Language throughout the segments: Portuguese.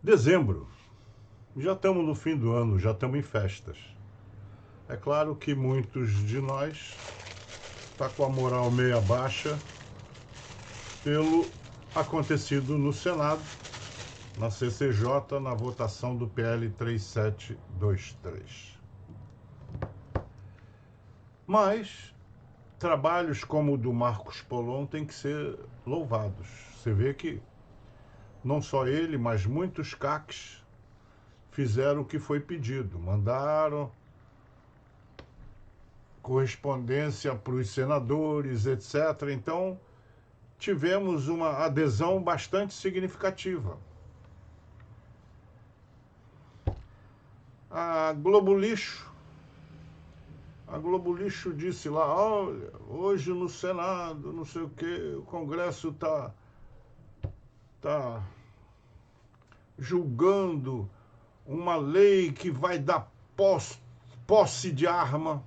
Dezembro. Já estamos no fim do ano, já estamos em festas. É claro que muitos de nós tá com a moral meia baixa pelo acontecido no Senado, na CCJ, na votação do PL 3723. Mas trabalhos como o do Marcos Polon têm que ser louvados. Você vê que não só ele, mas muitos CACs fizeram o que foi pedido, mandaram correspondência para os senadores, etc. Então, tivemos uma adesão bastante significativa. A Globo Lixo disse lá, olha, hoje no Senado, não sei o quê, o Congresso está julgando uma lei que vai dar posse de arma,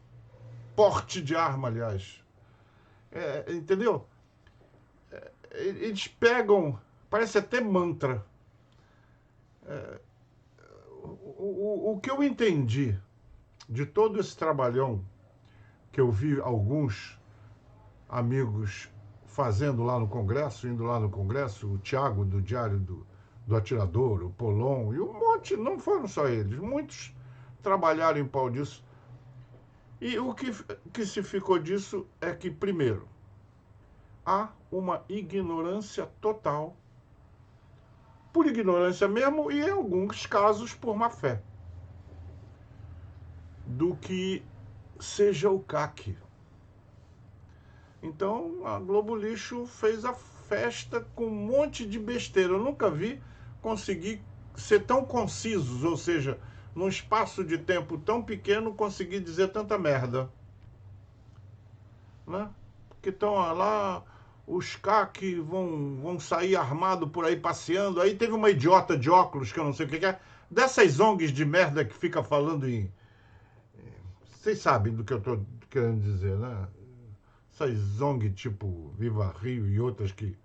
porte de arma, aliás. Entendeu? Eles pegam, parece até mantra. O que eu entendi de todo esse trabalhão que eu vi alguns amigos fazendo lá no Congresso, indo lá no Congresso, o Thiago do Diário do Atirador, o Polon, e um monte, não foram só eles, muitos trabalharam em prol disso. E o que se ficou disso é que, primeiro, há uma ignorância total, por ignorância mesmo, e em alguns casos por má fé, do que seja o CAC. Então, a Globo Lixo fez a festa com um monte de besteira. Eu nunca vi conseguir ser tão concisos, ou seja, num espaço de tempo tão pequeno, conseguir dizer tanta merda. Né? Porque estão lá, os CAC vão sair armados por aí passeando. Aí teve uma idiota de óculos, que eu não sei o que é, dessas ONGs de merda que fica falando em... Vocês sabem do que eu estou querendo dizer, né? Essas ONG tipo Viva Rio e outras que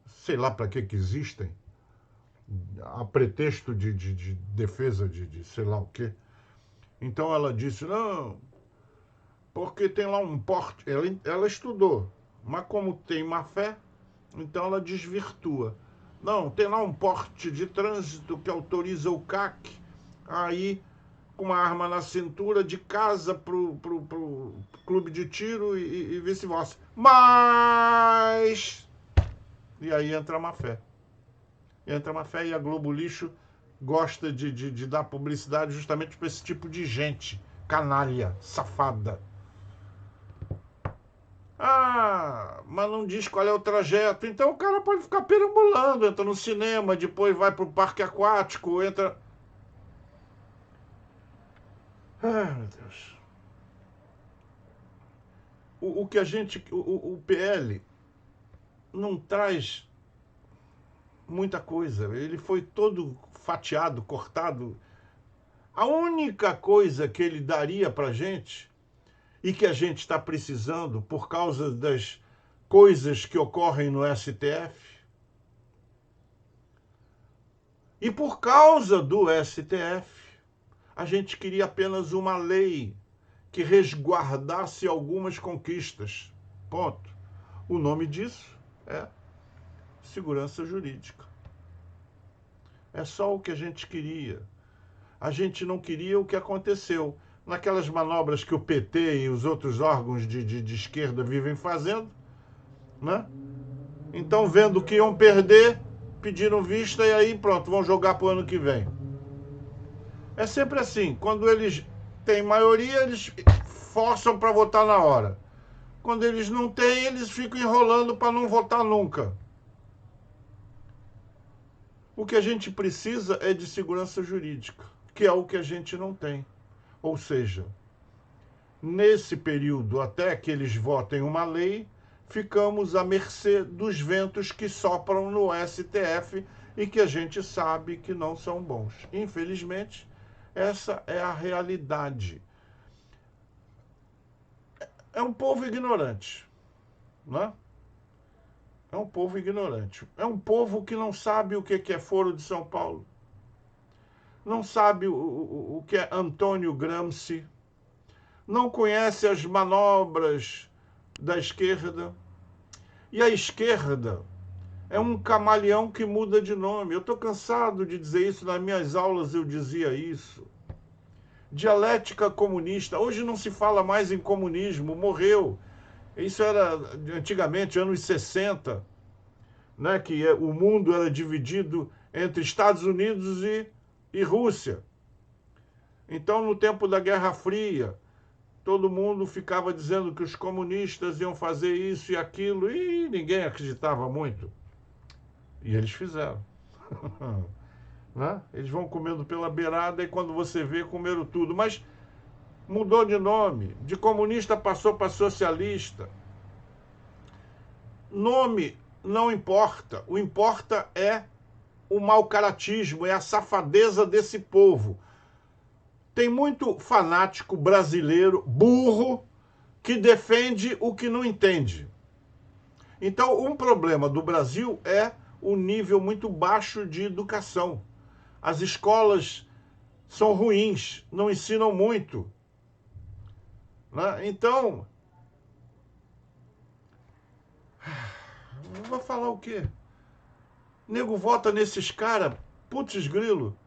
sei lá para que existem, a pretexto de defesa de sei lá o quê. Então ela disse, não, porque tem lá um porte, ela estudou, mas como tem má fé, então ela desvirtua. Não, tem lá um porte de trânsito que autoriza o CAC aí com uma arma na cintura de casa pro clube de tiro e vice-versa. Mas... E aí entra a má fé. Entra a má fé e a Globo Lixo gosta de dar publicidade justamente para esse tipo de gente. Canalha, safada. Ah, mas não diz qual é o trajeto. Então o cara pode ficar perambulando, entra no cinema, depois vai pro parque aquático, entra... Ai, meu Deus. O que a gente... O PL não traz muita coisa. Ele foi todo fatiado, cortado. A única coisa que ele daria pra gente, e que a gente está precisando por causa das coisas que ocorrem no STF, e por causa do STF, a gente queria apenas uma lei que resguardasse algumas conquistas. Ponto. O nome disso é segurança jurídica. É só o que a gente queria. A gente não queria o que aconteceu. Naquelas manobras que o PT e os outros órgãos de esquerda vivem fazendo, né? Então, vendo que iam perder, pediram vista e aí pronto, vão jogar para o ano que vem. É sempre assim, quando eles têm maioria, eles forçam para votar na hora. Quando eles não têm, eles ficam enrolando para não votar nunca. O que a gente precisa é de segurança jurídica, que é o que a gente não tem. Ou seja, nesse período, até que eles votem uma lei, ficamos à mercê dos ventos que sopram no STF e que a gente sabe que não são bons. Infelizmente, essa é a realidade. É um povo ignorante, né? É um povo ignorante. É um povo que não sabe o que é Foro de São Paulo. Não sabe o que é Antônio Gramsci. Não conhece as manobras da esquerda. E a esquerda é um camaleão que muda de nome. Eu estou cansado de dizer isso, nas minhas aulas eu dizia isso. Dialética comunista. Hoje não se fala mais em comunismo, morreu. Isso era antigamente, anos 60, né, que o mundo era dividido entre Estados Unidos e Rússia. Então, no tempo da Guerra Fria, todo mundo ficava dizendo que os comunistas iam fazer isso e aquilo, e ninguém acreditava muito. E eles fizeram. Né? Eles vão comendo pela beirada e quando você vê, comeram tudo. Mas mudou de nome. De comunista passou para socialista. Nome não importa. O importa é o mau caratismo, é a safadeza desse povo. Tem muito fanático brasileiro, burro, que defende o que não entende. Então, um problema do Brasil é o nível muito baixo de educação. As escolas são ruins, não ensinam muito. Né? Então, vou falar o quê? Nego vota nesses caras, putz grilo,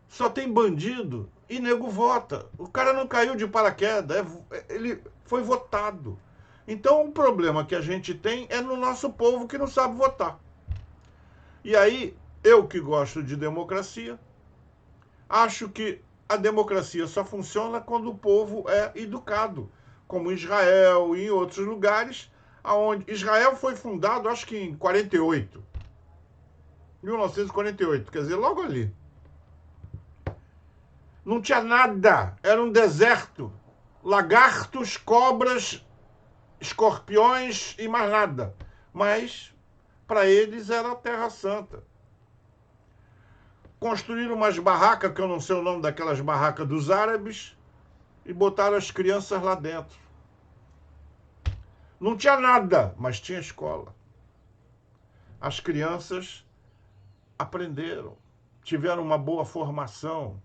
só tem bandido e nego vota. O cara não caiu de paraquedas, ele foi votado. Então o problema que a gente tem é no nosso povo que não sabe votar. E aí, eu que gosto de democracia, acho que a democracia só funciona quando o povo é educado, como em Israel e em outros lugares, aonde Israel foi fundado, acho que em 48. 1948, quer dizer, logo ali. Não tinha nada, era um deserto. Lagartos, cobras, escorpiões e mais nada. Mas, para eles, era a Terra Santa. Construíram umas barracas, que eu não sei o nome daquelas barracas dos árabes, e botaram as crianças lá dentro. Não tinha nada, mas tinha escola. As crianças aprenderam, tiveram uma boa formação.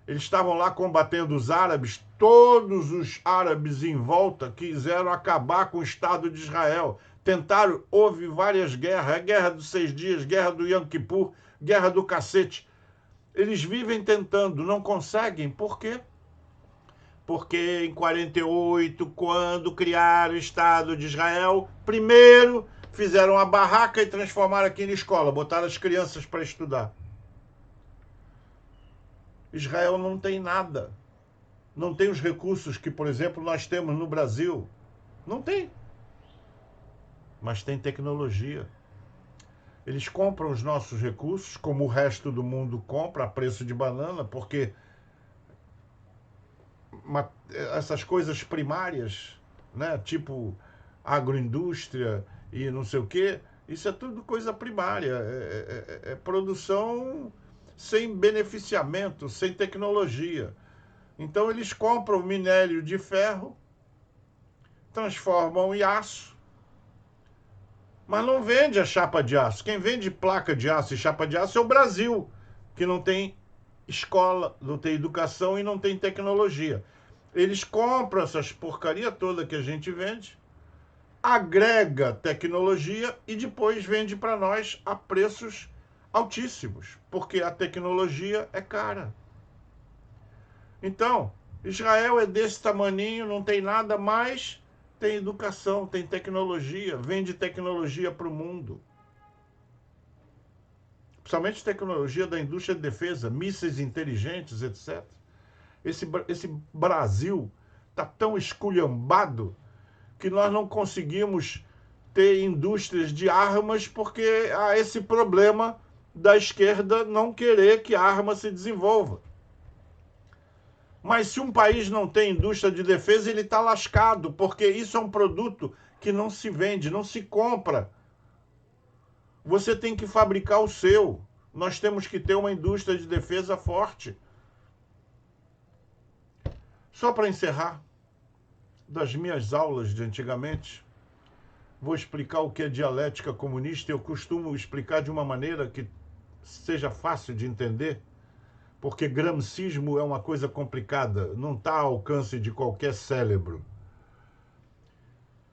Eles estavam lá combatendo os árabes, todos os árabes em volta quiseram acabar com o Estado de Israel. Tentaram, houve várias guerras, a Guerra dos 6 Dias, Guerra do Yom Kippur, Guerra do Cacete. Eles vivem tentando, não conseguem. Por quê? Porque em 48, quando criaram o Estado de Israel, primeiro fizeram uma barraca e transformaram aqui em escola, botaram as crianças para estudar. Israel não tem nada. Não tem os recursos que, por exemplo, nós temos no Brasil. Não tem. Mas tem tecnologia. Eles compram os nossos recursos, como o resto do mundo compra, a preço de banana, porque essas coisas primárias, né, tipo agroindústria e não sei o quê, isso é tudo coisa primária. É produção sem beneficiamento, sem tecnologia. Então eles compram minério de ferro, transformam em aço, mas não vende a chapa de aço. Quem vende placa de aço e chapa de aço é o Brasil, que não tem escola, não tem educação e não tem tecnologia. Eles compram essas porcaria toda que a gente vende, agrega tecnologia e depois vende para nós a preços altíssimos, porque a tecnologia é cara. Então, Israel é desse tamaninho, não tem nada mais, tem educação, tem tecnologia, vende tecnologia para o mundo. Principalmente tecnologia da indústria de defesa, mísseis inteligentes, etc. Esse Brasil está tão esculhambado que nós não conseguimos ter indústrias de armas porque há esse problema da esquerda não querer que a arma se desenvolva. Mas se um país não tem indústria de defesa, ele está lascado, porque isso é um produto que não se vende, não se compra. Você tem que fabricar o seu. Nós temos que ter uma indústria de defesa forte. Só para encerrar, das minhas aulas de antigamente, vou explicar o que é dialética comunista. Eu costumo explicar de uma maneira que seja fácil de entender, porque gramscismo é uma coisa complicada, não está ao alcance de qualquer cérebro.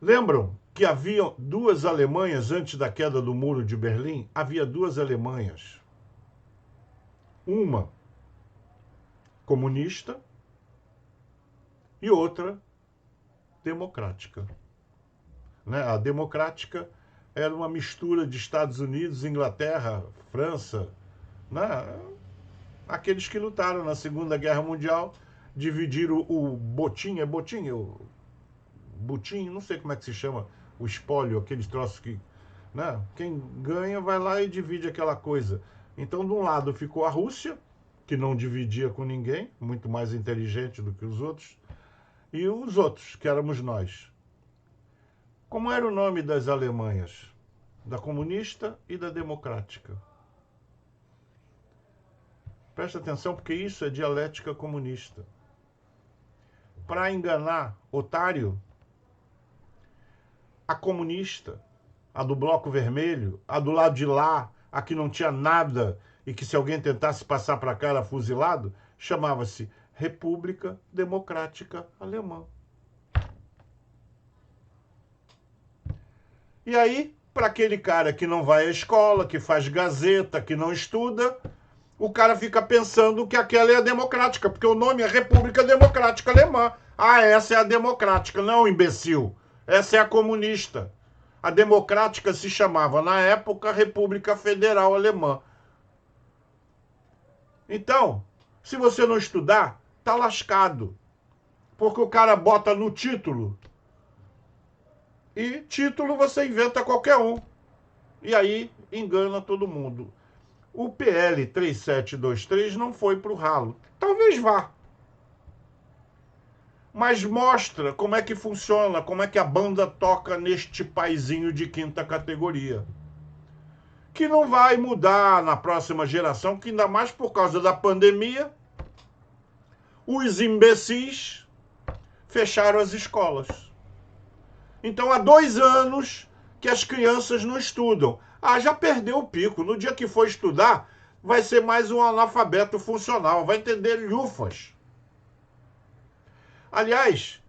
Lembram que havia duas Alemanhas antes da queda do Muro de Berlim? Havia duas Alemanhas. Uma comunista e outra democrática. A democrática era uma mistura de Estados Unidos, Inglaterra, França, aqueles que lutaram na Segunda Guerra Mundial, dividiram o botim, botim, não sei como é que se chama, o espólio, aqueles troços que... Quem ganha vai lá e divide aquela coisa. Então, de um lado ficou a Rússia, que não dividia com ninguém, muito mais inteligente do que os outros, e os outros, que éramos nós. Como era o nome das Alemanhas? Da comunista e da democrática. Presta atenção, porque isso é dialética comunista. Para enganar otário, a comunista, a do bloco vermelho, a do lado de lá, a que não tinha nada e que se alguém tentasse passar para cá era fuzilado, chamava-se República Democrática Alemã. E aí, para aquele cara que não vai à escola, que faz gazeta, que não estuda, o cara fica pensando que aquela é a democrática, porque o nome é República Democrática Alemã. Ah, essa é a democrática. Não, imbecil. Essa é a comunista. A democrática se chamava, na época, República Federal Alemã. Então, se você não estudar, tá lascado. Porque o cara bota no título. E título você inventa qualquer um. E aí engana todo mundo. O PL 3723 não foi para o ralo. Talvez vá. Mas mostra como é que funciona, como é que a banda toca neste paizinho de quinta categoria. Que não vai mudar na próxima geração, que ainda mais por causa da pandemia, os imbecis fecharam as escolas. Então, há 2 anos que as crianças não estudam. Ah, já perdeu o pico. No dia que for estudar, vai ser mais um analfabeto funcional. Vai entender lufas. Aliás,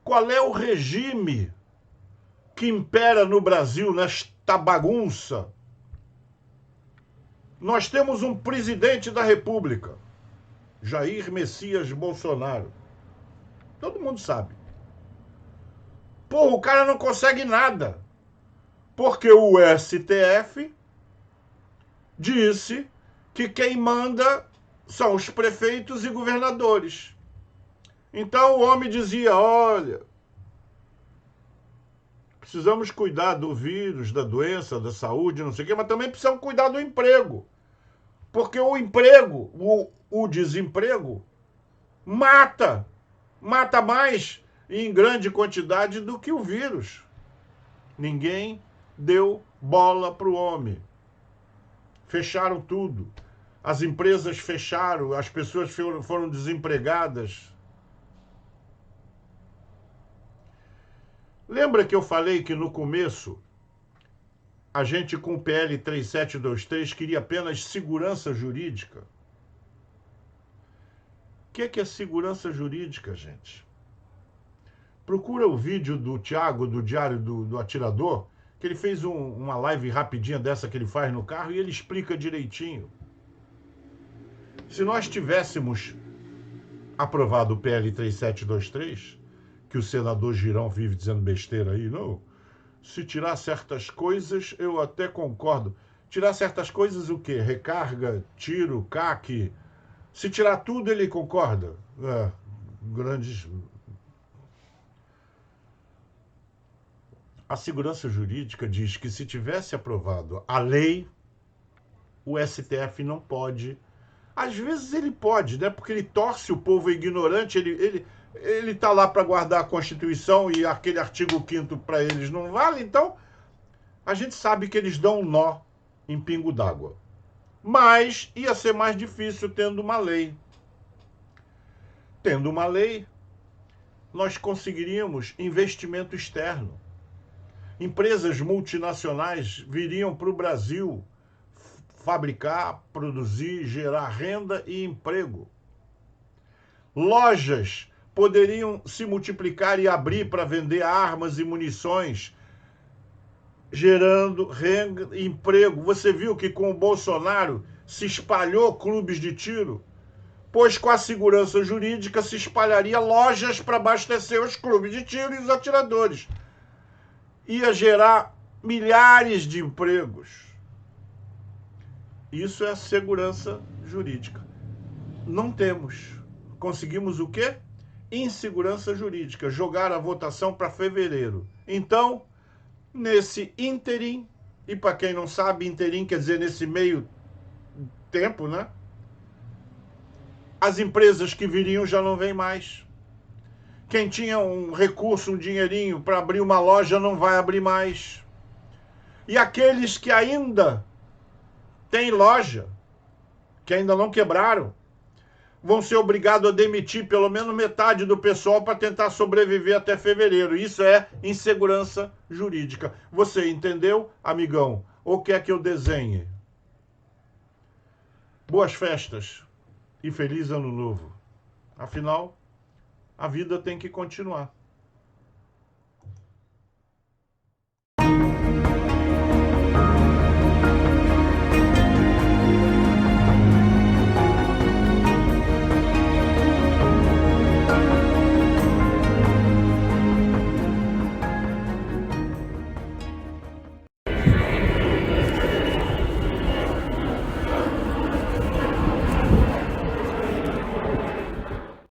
qual é o regime que impera no Brasil nesta bagunça? Nós temos um presidente da República, Jair Messias Bolsonaro. Todo mundo sabe. Porra, o cara não consegue nada. Porque o STF disse que quem manda são os prefeitos e governadores. Então o homem dizia, olha, precisamos cuidar do vírus, da doença, da saúde, não sei o quê, mas também precisamos cuidar do emprego. Porque o emprego, o desemprego, mata mais em grande quantidade do que o vírus. Ninguém deu bola para o homem. Fecharam tudo. As empresas fecharam, as pessoas foram desempregadas. Lembra que eu falei que no começo a gente com o PL 3723 queria apenas segurança jurídica? O que é segurança jurídica, gente? Procura o vídeo do Thiago, do Diário do Atirador, que ele fez uma live rapidinha dessa que ele faz no carro e ele explica direitinho. Se nós tivéssemos aprovado o PL 3723, que o senador Girão vive dizendo besteira aí, não, se tirar certas coisas, eu até concordo. Tirar certas coisas o quê? Recarga, tiro, CAC. Se tirar tudo, ele concorda. Grandes... A segurança jurídica diz que se tivesse aprovado a lei, o STF não pode. Às vezes ele pode, né? Porque ele torce o povo ignorante, ele tá lá para guardar a Constituição e aquele artigo 5º para eles não vale, então a gente sabe que eles dão um nó em pingo d'água. Mas ia ser mais difícil tendo uma lei. Tendo uma lei, nós conseguiríamos investimento externo. Empresas multinacionais viriam para o Brasil fabricar, produzir, gerar renda e emprego. Lojas poderiam se multiplicar e abrir para vender armas e munições, gerando renda e emprego. Você viu que com o Bolsonaro se espalhou clubes de tiro? Pois com a segurança jurídica se espalharia lojas para abastecer os clubes de tiro e os atiradores. Ia gerar milhares de empregos. Isso é a segurança jurídica. Não temos. Conseguimos o quê? Insegurança jurídica. Jogar a votação para fevereiro. Então, nesse ínterim, e para quem não sabe, ínterim quer dizer nesse meio tempo, né? As empresas que viriam já não vêm mais. Quem tinha um recurso, um dinheirinho para abrir uma loja não vai abrir mais. E aqueles que ainda têm loja, que ainda não quebraram, vão ser obrigados a demitir pelo menos metade do pessoal para tentar sobreviver até fevereiro. Isso é insegurança jurídica. Você entendeu, amigão? Ou quer que eu desenhe? Boas festas e feliz ano novo. Afinal, a vida tem que continuar.